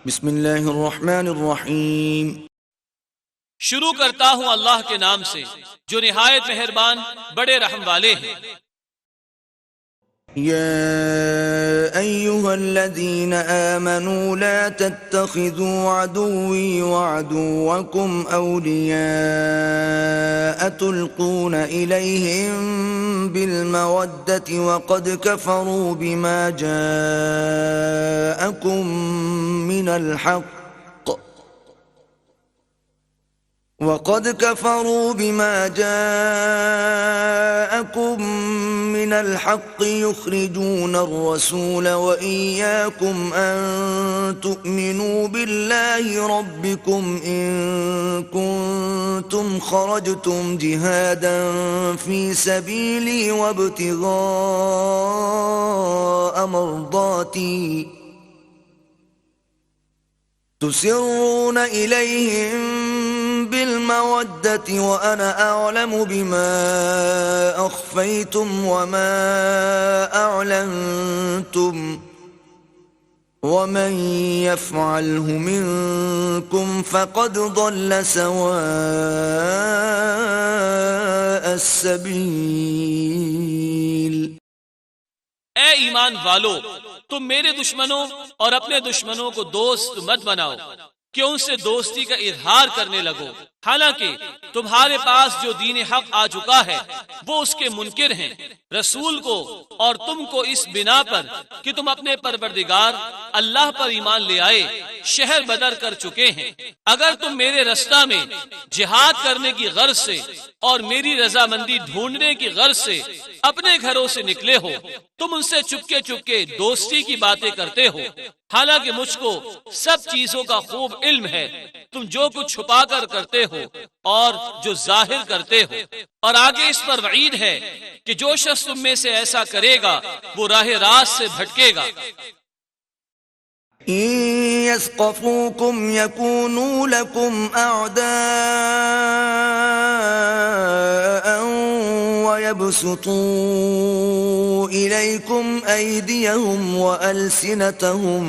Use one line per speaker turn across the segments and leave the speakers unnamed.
بسم اللہ الرحمن الرحیم۔
شروع کرتا ہوں اللہ کے نام سے جو نہایت مہربان بڑے رحم والے ہیں۔
يا أيها الذين آمنوا لا تتخذوا عدوي وعدوكم أولياء تلقون إليهم بالمودة وقد كفروا بما جاءكم من الحق يخرجون الرسول وإياكم أن تؤمنوا بالله ربكم إن كنتم خرجتم جهادا في سبيلي وابتغاء مرضاتي تسرون إليهم بالمودة وأنا أعلم بما أخفيتم وما أعلنتم ومن يفعله منكم فقد ضل سواء السبيل۔
اے ایمان والو، تم میرے دشمنوں اور اپنے دشمنوں کو دوست مت بناؤ کہ ان سے دوستی کا اظہار کرنے لگو، حالانکہ تمہارے پاس جو دین حق آ چکا ہے وہ اس کے منکر ہیں، رسول کو اور تم کو اس بنا پر کہ تم اپنے پروردگار اللہ پر ایمان لے آئے شہر بدر کر چکے ہیں۔ اگر تم میرے رستہ میں جہاد کرنے کی غرض سے اور میری رضامندی ڈھونڈنے کی غرض سے اپنے گھروں سے نکلے ہو، تم ان سے چپکے چپکے دوستی کی باتیں کرتے ہو، حالانکہ مجھ کو سب چیزوں کا خوب علم ہے، تم جو کچھ چھپا کر کرتے ہو اور جو ظاہر کرتے ہو۔ اور آگے اس پر وعید ہے کہ جو شخص تم میں سے ایسا کرے گا وہ راہ راست سے بھٹکے گا۔
إن يثقفوكم يكونوا لكم أعداء ويبسطوا إليكم أيديهم وألسنتهم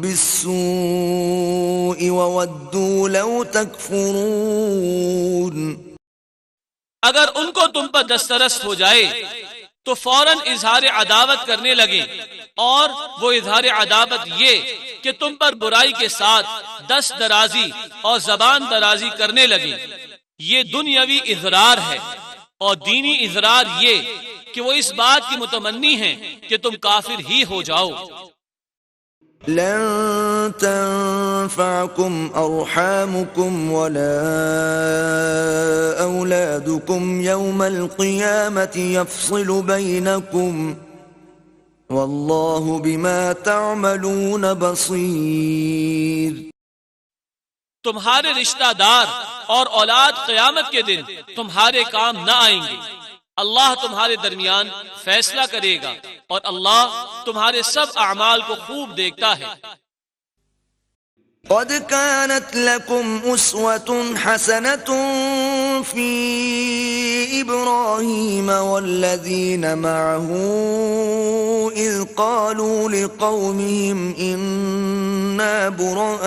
بالسوء وودوا لو تكفرون۔
اگر ان کو تم پر دسترس ہو جائے تو فوراً اظہار عداوت کرنے لگے، اور وہ اظہار عداوت یہ کہ تم پر برائی کے ساتھ دست درازی اور زبان درازی کرنے لگے۔ یہ دنیاوی اضرار ہے، اور دینی اضرار یہ کہ وہ اس بات کی متمنی ہیں کہ تم کافر ہی ہو جاؤ۔
لن تنفعكم أرحامكم ولا أولادكم يوم القيامة يفصل بينكم والله بما تعملون بصير۔
تمہارے رشتہ دار اور اولاد قیامت کے دن تمہارے کام نہ آئیں گے، اللہ تمہارے درمیان فیصلہ کرے گا، اور اللہ تمہارے سب اعمال کو خوب دیکھتا ہے۔
قد كانت لكم أسوة حسنة في إبراهيم والذين معه إذ قالوا لقومهم إنا براء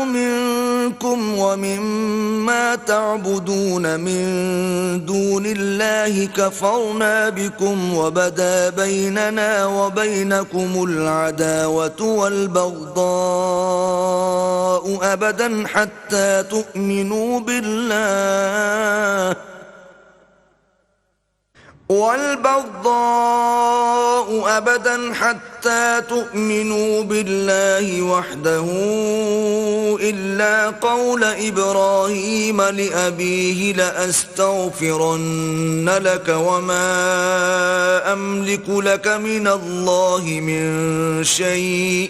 منكم ومما تعبدون من دون الله كفرنا بكم وبدا بيننا وبينكم العداوة والبغضاء أبدا حتى تؤمنوا بالله وحده إلا قول إبراهيم لأبيه لأستغفرن لك وما أملك لك من الله من شيء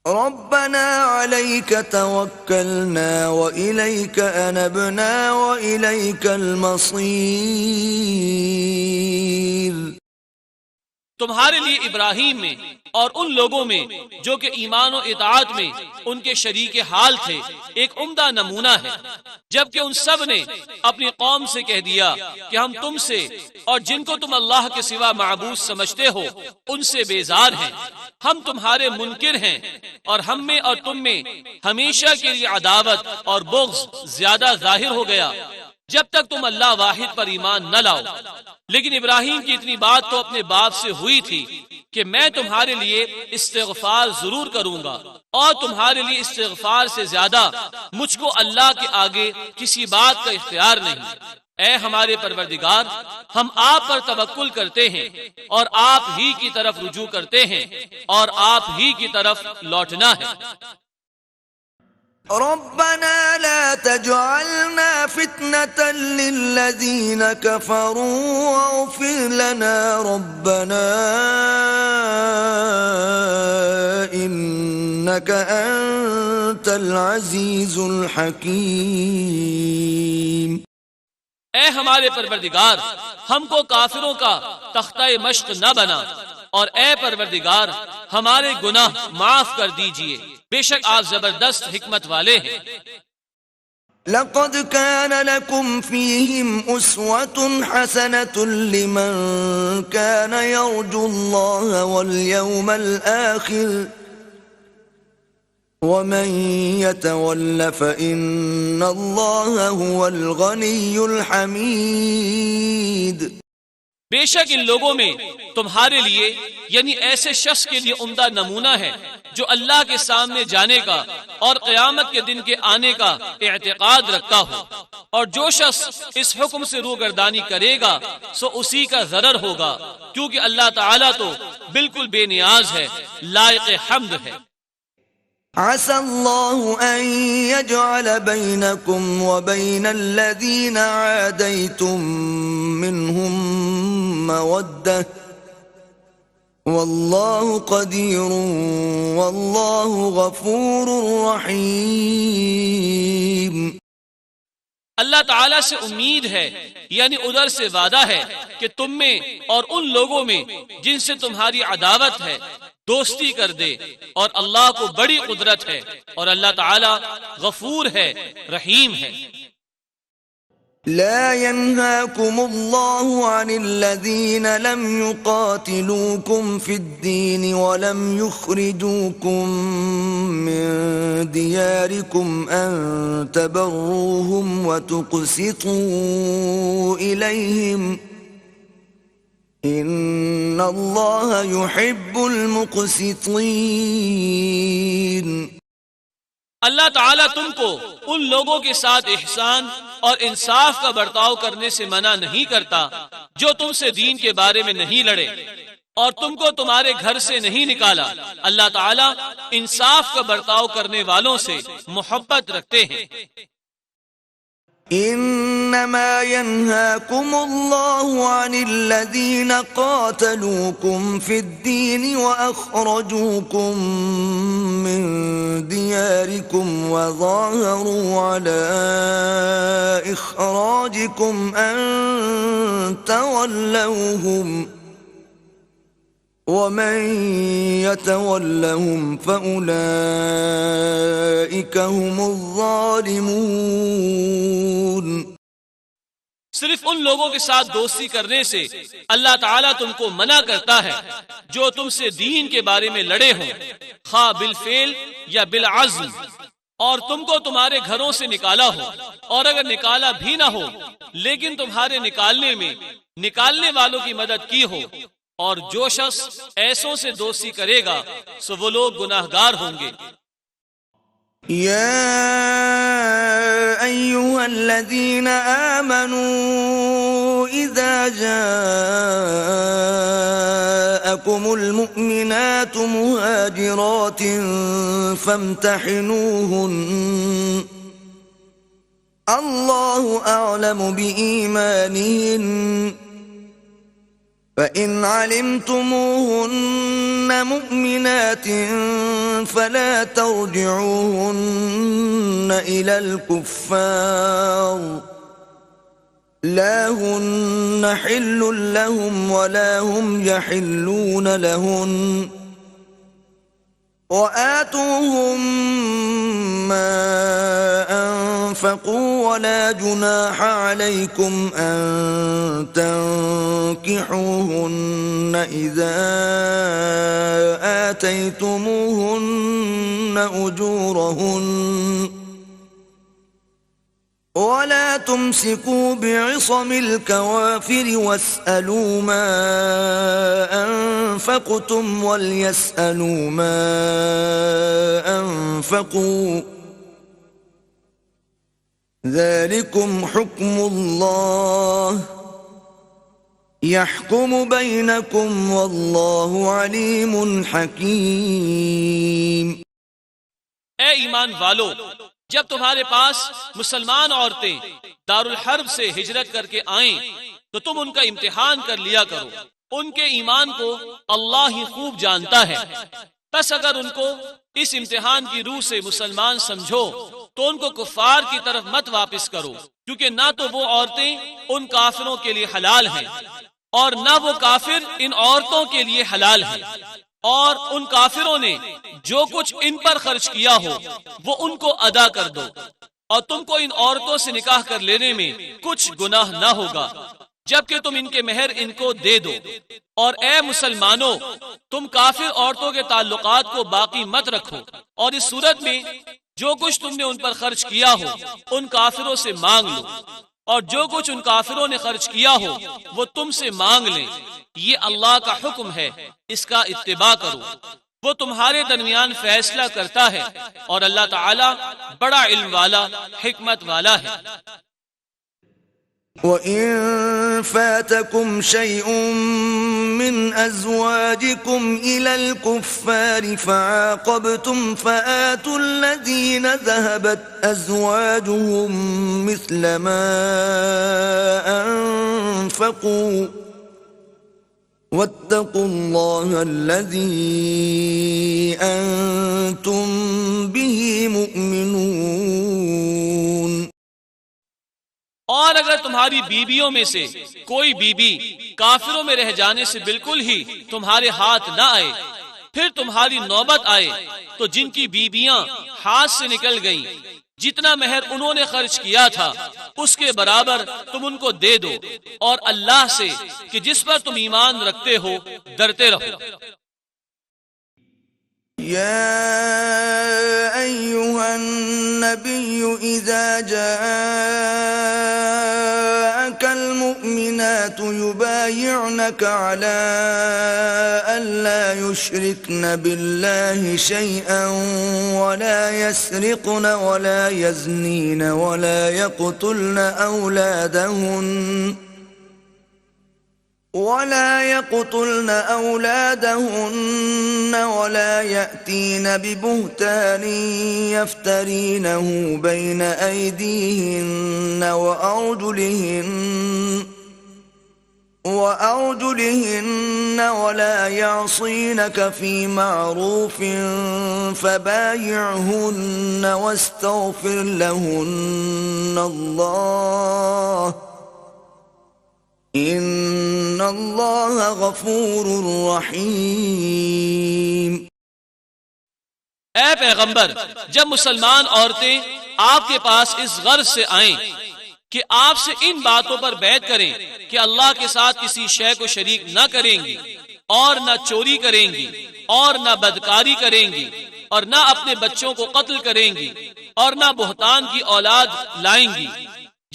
ربنا عليك توكلنا وإليك أنبنا وإليك المصير۔
تمہارے لیے ابراہیم میں اور ان لوگوں میں جو کہ ایمان و اطاعت میں ان کے شریک حال تھے ایک عمدہ نمونہ ہے، جبکہ ان سب نے اپنی قوم سے کہہ دیا کہ ہم تم سے اور جن کو تم اللہ کے سوا معبود سمجھتے ہو ان سے بیزار ہیں، ہم تمہارے منکر ہیں، اور ہم میں اور تم میں ہمیشہ کے لیے عداوت اور بغض زیادہ ظاہر ہو گیا جب تک تم اللہ واحد پر ایمان نہ لاؤ۔ لیکن ابراہیم کی اتنی بات تو اپنے باپ سے ہوئی تھی کہ میں تمہارے لیے استغفار ضرور کروں گا، اور تمہارے لیے استغفار سے زیادہ مجھ کو اللہ کے آگے کسی بات کا اختیار نہیں۔ اے ہمارے پروردگار، ہم آپ پر توکل کرتے ہیں اور آپ ہی کی طرف رجوع کرتے ہیں اور آپ ہی کی طرف لوٹنا ہے۔
ربنا لا تجعلنا فتنة للذين كفروا واغفر لنا ربنا إنك أنت العزيز الحكيم۔
اے ہمارے پروردگار، ہم کو کافروں کا تختہ مشق نہ بنا، اور اے پروردگار ہمارے گناہ معاف کر دیجئے، بے شک آپ زبردست حکمت والے ہیں۔
لقد كان لكم فيهم أسوة حسنة لمن كان يرجو الله واليوم الآخر ومن يتول فإن الله هو الغني الحميد۔
بے شک ان لوگوں میں تمہارے لیے یعنی ایسے شخص کے لیے عمدہ نمونہ ہے جو اللہ کے سامنے جانے کا اور قیامت کے دن کے آنے کا اعتقاد رکھتا ہو، اور جو شخص اس حکم سے روگردانی کرے گا سو اسی کا ضرر ہوگا، کیونکہ اللہ تعالیٰ تو بالکل بے نیاز ہے، لائق حمد ہے۔
عسى الله أن يجعل بينكم وبين الذين عاديتم منهم مودة والله قدير والله غفور رحيم۔
اللہ تعالیٰ سے امید ہے، یعنی ادھر سے وعدہ ہے کہ تم میں اور ان لوگوں میں جن سے تمہاری عداوت ہے دوستی کر دے، اور اللہ کو بڑی قدرت ہے، اور اللہ تعالی غفور ہے، رحیم ہے۔
لا ينهاكم الله عن الذين لم يقاتلوكم في الدين ولم يخرجوكم من دياركم أن تبروهم وتقسطوا إليهم إن الله يحب المقسطين۔
اللہ تعالیٰ تم کو ان لوگوں کے ساتھ احسان اور انصاف کا برتاؤ کرنے سے منع نہیں کرتا جو تم سے دین کے بارے میں نہیں لڑے اور تم کو تمہارے گھر سے نہیں نکالا۔ اللہ تعالیٰ انصاف کا برتاؤ کرنے والوں سے محبت رکھتے ہیں۔
انما ينهاكم الله عن الذين قاتلوكم في الدين واخرجوكم من دياركم وظاهروا على اخراجكم ان تولوهم ومن يتولهم فأولئك هم الظالمون۔
صرف ان لوگوں کے ساتھ دوستی کرنے سے اللہ تعالیٰ تم کو منع کرتا ہے جو تم سے دین کے بارے میں لڑے ہوں، خواہ بالفعل یا بالعزم، اور تم کو تمہارے گھروں سے نکالا ہو، اور اگر نکالا بھی نہ ہو لیکن تمہارے نکالنے میں نکالنے والوں کی مدد کی ہو، اور جو شخص ایسوں سے دوستی کرے گا سو وہ لوگ گناہگار ہوں گے۔
یا ایھا الذین آمنوا اذا جاءکم المؤمنات مہاجرات فامتحنوہن اللہ اعلم بإیمانہن فَإِنْ عَلِمْتُمُوهُنَّ مُؤْمِنَاتٍ فَلَا تَرْجِعُوهُنَّ إِلَى الْكُفَّارِ لا هن حل لهم ولا هم يحلون لهن وآتوهم ما أنفقوا ولا جناح عليكم أن تنكحوهن إذا آتيتموهن أجورهن ولا تمسكوا بعصم الكوافر واسألوا ما أنفقتم وليسألوا ما أنفقوا ذلكم حكم الله يحكم بينكم والله عليم حكيم.
اے ایمان والو، جب تمہارے پاس مسلمان عورتیں دارالحرب سے ہجرت کر کے آئیں تو تم ان کا امتحان کر لیا کرو. ان کے ایمان کو اللہ ہی خوب جانتا ہے. بس اگر ان کو اس امتحان کی روح سے مسلمان سمجھو تو ان کو کفار کی طرف مت واپس کرو، کیونکہ نہ تو وہ عورتیں ان کافروں کے لیے حلال ہیں اور نہ وہ کافر ان عورتوں کے لیے حلال ہیں. اور ان کافروں نے جو کچھ ان پر خرچ کیا ہو وہ ان کو ادا کر دو، اور تم کو ان عورتوں سے نکاح کر لینے میں کچھ گناہ نہ ہوگا جبکہ تم ان کے مہر ان کو دے دو. اور اے مسلمانوں، تم کافر عورتوں کے تعلقات کو باقی مت رکھو، اور اس صورت میں جو کچھ تم نے ان پر خرچ کیا ہو ان کافروں سے مانگ لو، اور جو کچھ ان کافروں نے خرچ کیا ہو وہ تم سے مانگ لیں. یہ اللہ کا حکم ہے، اس کا اتباع کرو. وہ تمہارے درمیان فیصلہ کرتا ہے اور اللہ تعالی بڑا علم والا، حکمت والا ہے.
وَإِن فَاتَكُمْ شَيْءٌ مِّنْ أَزْوَاجِكُمْ إِلَى الْكُفَّارِ فَعَاقَبْتُمْ فَآتُوا الَّذِينَ ذَهَبَتْ أَزْوَاجُهُمْ مِثْلَ مَا أَنفَقُوا وَاتَّقُوا اللَّهَ الَّذِي أَنتُم بِهِ مُؤْمِنُونَ.
اور اگر تمہاری بیویوں میں سے کوئی بیوی کافروں میں رہ جانے سے بالکل ہی تمہارے ہاتھ نہ آئے، پھر تمہاری نوبت آئے تو جن کی بیویاں ہاتھ سے نکل گئیں جتنا مہر انہوں نے خرچ کیا تھا اس کے برابر تم ان کو دے دو، اور اللہ سے کہ جس پر تم ایمان رکھتے ہو ڈرتے رہو.
يا أيها النبي إذا جاءك المؤمنات يبايعنك على ألا يشركن بالله شيئا ولا يسرقن ولا يزنين ولا يقتلن أولادهن ولا يأتين ببهتان يفترينه بين أيديهن وأرجلهن ولا يعصينك في معروف فبايعهن واستغفر لهن الله ان اللہ غفور رحیم.
اے پیغمبر، جب مسلمان عورتیں آپ کے پاس اس غرض سے آئیں کہ آپ سے ان باتوں پر بیعت کریں کہ اللہ کے ساتھ کسی شے کو شریک نہ کریں گی، اور نہ چوری کریں گی، اور نہ بدکاری کریں گی، اور نہ اپنے بچوں کو قتل کریں گی، اور نہ بہتان کی اولاد لائیں گی،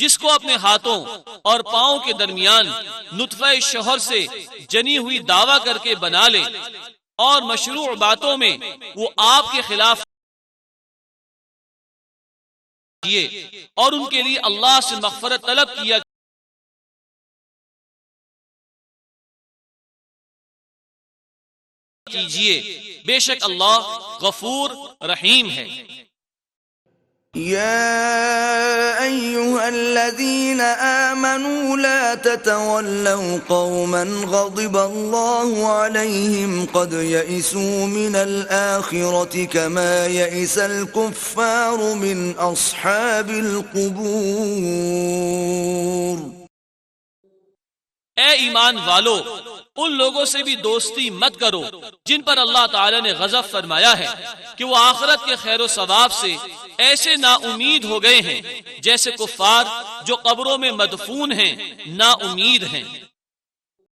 جس کو اپنے ہاتھوں اور پاؤں کے درمیان نطفہ شوہر سے جنی ہوئی دعویٰ کر کے بنا لے، اور مشروع باتوں میں وہ آپ کے خلاف کیے اور ان کے لیے اللہ سے مغفرت طلب کیا کیجئے، بے شک اللہ غفور رحیم ہے.
يا أيها الذين آمنوا لا تتولوا قوما غضب الله عليهم قد يئسوا من الآخرة كما يئس الكفار من أصحاب القبور.
اے ایمان والو، ان لوگوں سے بھی دوستی مت کرو جن پر اللہ تعالی نے غضب فرمایا ہے کہ وہ آخرت کے خیر و ثواب سے ایسے نا امید ہو گئے ہیں جیسے کفار جو قبروں میں مدفون ہیں نا امید ہیں۔